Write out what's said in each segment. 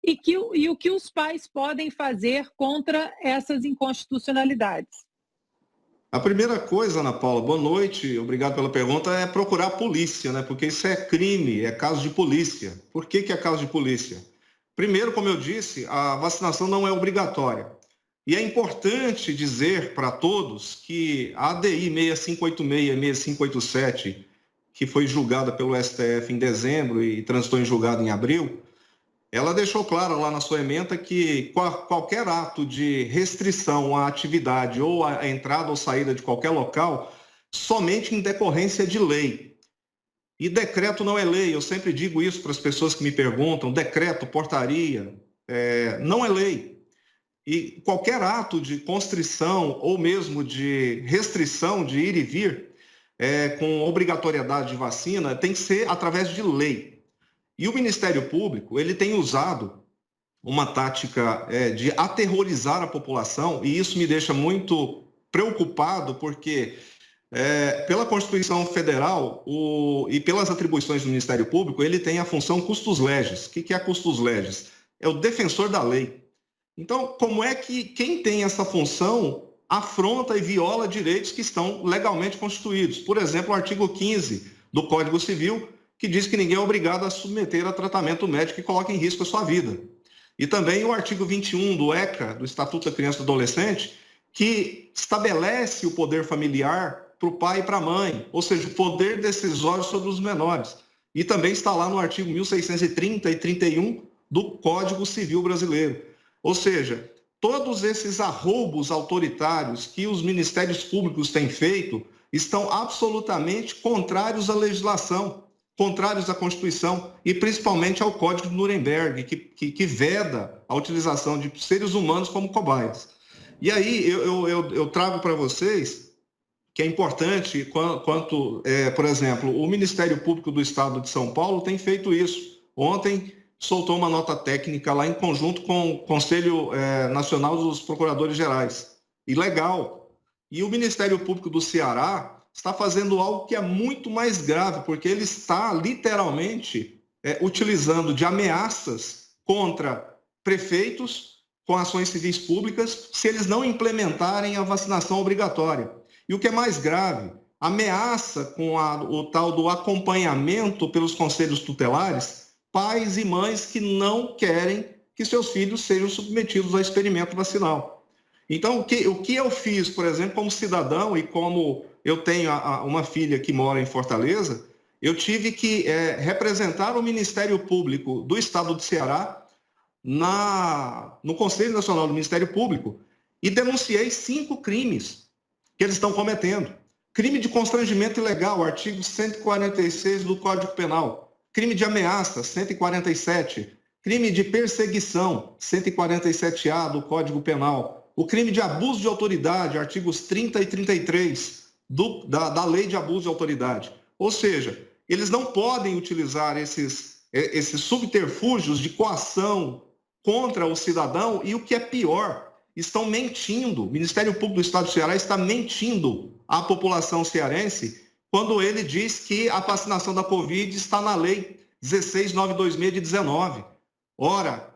e o que os pais podem fazer contra essas inconstitucionalidades? A primeira coisa, Ana Paula, boa noite, obrigado pela pergunta, é procurar a polícia, né? Porque isso é crime, é caso de polícia. Por que é caso de polícia? Primeiro, como eu disse, a vacinação não é obrigatória. E é importante dizer para todos que a ADI 6586 e 6587, que foi julgada pelo STF em dezembro e transitou em julgado em abril, ela deixou claro lá na sua ementa que qualquer ato de restrição à atividade ou à entrada ou saída de qualquer local, somente em decorrência de lei. E decreto não é lei, eu sempre digo isso para as pessoas que me perguntam, decreto, portaria, não é lei. E qualquer ato de constrição ou mesmo de restrição de ir e vir, com obrigatoriedade de vacina, tem que ser através de lei. E o Ministério Público, ele tem usado uma tática de aterrorizar a população, e isso me deixa muito preocupado, porque pela Constituição Federal e pelas atribuições do Ministério Público, ele tem a função custos legis. O que é custos legis? É o defensor da lei. Então, como é que quem tem essa função afronta e viola direitos que estão legalmente constituídos? Por exemplo, o artigo 15 do Código Civil, que diz que ninguém é obrigado a submeter a tratamento médico que coloque em risco a sua vida. E também o artigo 21 do ECA, do Estatuto da Criança e do Adolescente, que estabelece o poder familiar para o pai e para a mãe, ou seja, o poder decisório sobre os menores. E também está lá no artigo 1630 e 31 do Código Civil Brasileiro. Ou seja, todos esses arroubos autoritários que os ministérios públicos têm feito estão absolutamente contrários à legislação, contrários à Constituição e principalmente ao Código de Nuremberg, que veda a utilização de seres humanos como cobaias. E aí eu trago para vocês que é importante por exemplo, o Ministério Público do Estado de São Paulo tem feito isso. Ontem soltou uma nota técnica lá em conjunto com o Conselho Nacional dos Procuradores Gerais. E legal. E o Ministério Público do Ceará está fazendo algo que é muito mais grave, porque ele está literalmente utilizando de ameaças contra prefeitos com ações civis públicas se eles não implementarem a vacinação obrigatória. E o que é mais grave, ameaça com o tal do acompanhamento pelos conselhos tutelares, pais e mães que não querem que seus filhos sejam submetidos ao experimento vacinal. Então, o que eu fiz, por exemplo, como cidadão e como eu tenho uma filha que mora em Fortaleza, eu tive que representar o Ministério Público do Estado do Ceará no Conselho Nacional do Ministério Público e denunciei 5 crimes que eles estão cometendo. Crime de constrangimento ilegal, artigo 146 do Código Penal. Crime de ameaça, 147. Crime de perseguição, 147A do Código Penal. O crime de abuso de autoridade, artigos 30 e 33 da Lei de Abuso de Autoridade. Ou seja, eles não podem utilizar esses subterfúgios de coação contra o cidadão e, o que é pior, estão mentindo. O Ministério Público do Estado do Ceará está mentindo à população cearense quando ele diz que a vacinação da Covid está na Lei 16.926 de 19. Ora,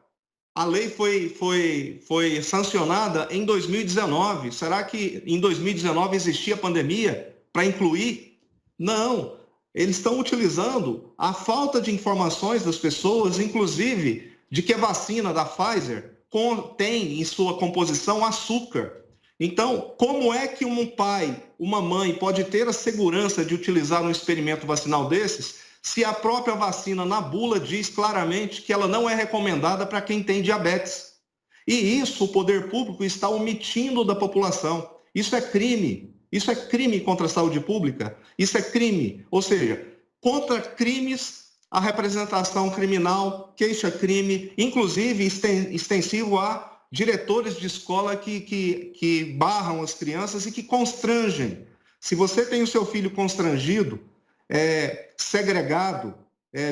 a lei foi sancionada em 2019. Será que em 2019 existia pandemia para incluir? Não. Eles estão utilizando a falta de informações das pessoas, inclusive de que a vacina da Pfizer contém em sua composição açúcar. Então, como é que um pai, uma mãe pode ter a segurança de utilizar um experimento vacinal desses se a própria vacina na bula diz claramente que ela não é recomendada para quem tem diabetes? E isso o poder público está omitindo da população. Isso é crime. Isso é crime contra a saúde pública. Isso é crime. Ou seja, contra crimes, a representação criminal, queixa-crime, inclusive extensivo a diretores de escola que barram as crianças e que constrangem. Se você tem o seu filho constrangido, segregado,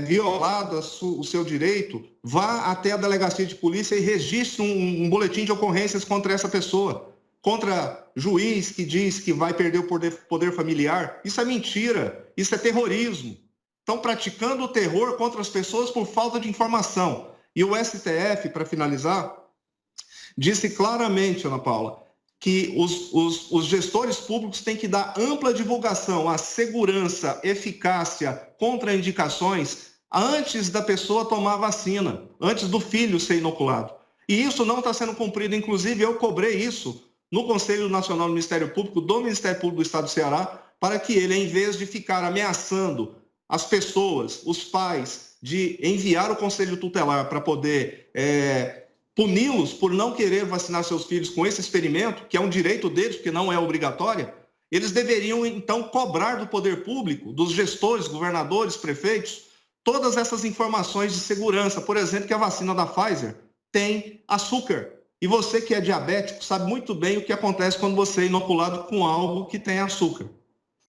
violado o seu direito, vá até a delegacia de polícia e registre um boletim de ocorrências contra essa pessoa, contra juiz que diz que vai perder o poder familiar. Isso é mentira, isso é terrorismo. Estão praticando o terror contra as pessoas por falta de informação. E o STF, para finalizar, disse claramente, Ana Paula, que os gestores públicos têm que dar ampla divulgação à segurança, eficácia, contraindicações antes da pessoa tomar a vacina, antes do filho ser inoculado. E isso não está sendo cumprido. Inclusive, eu cobrei isso no Conselho Nacional do Ministério Público, do Ministério Público do Estado do Ceará, para que ele, em vez de ficar ameaçando as pessoas, os pais, de enviar o Conselho Tutelar para poder puni-los por não querer vacinar seus filhos com esse experimento, que é um direito deles, porque não é obrigatória, eles deveriam, então, cobrar do poder público, dos gestores, governadores, prefeitos, todas essas informações de segurança. Por exemplo, que a vacina da Pfizer tem açúcar. E você que é diabético sabe muito bem o que acontece quando você é inoculado com algo que tem açúcar.